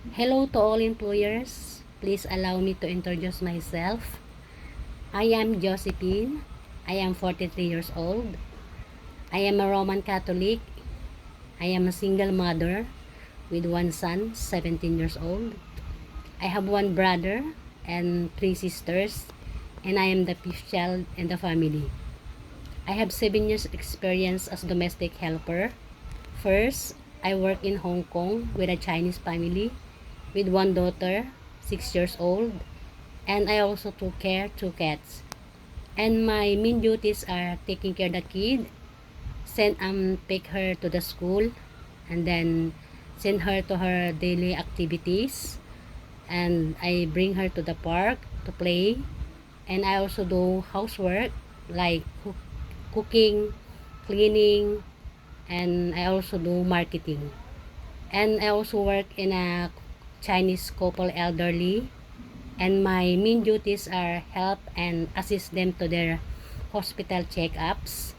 Hello to all employers. Please allow me to introduce myself. I am Josephine. I am 43 years old. I am a Roman Catholic. I am a single mother with one son, 17 years old. I have one brother and three sisters, and I am the fifth child in the family. I have 7 years experience as domestic helper. First, I work in Hong Kong with a Chinese family with one daughter, 6 years old, and I also took care 2 cats. And my main duties are taking care of the kid, pick her to the school, and then send her to her daily activities, and I bring her to the park to play, and I also do housework like cooking, cleaning, and I also do marketing. And I also work in a Chinese couple elderly, and my main duties are help and assist them to their hospital checkups.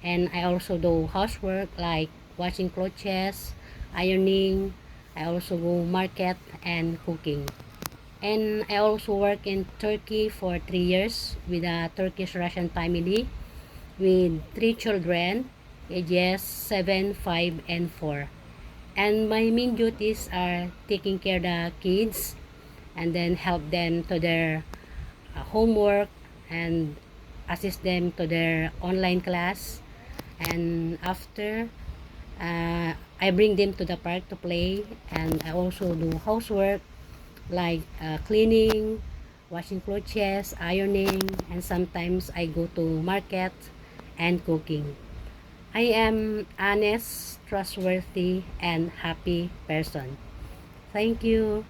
And I also do housework like washing clothes, ironing. I also go market and cooking. And I also work in Turkey for 3 years with a Turkish Russian family with 3 children, ages 7, 5, and 4. And my main duties are taking care of the kids and then help them to their homework and assist them to their online class. And after, I bring them to the park to play, and I also do housework like cleaning, washing clothes, ironing, and sometimes I go to market and cooking. I am honest, trustworthy, and happy person. Thank you.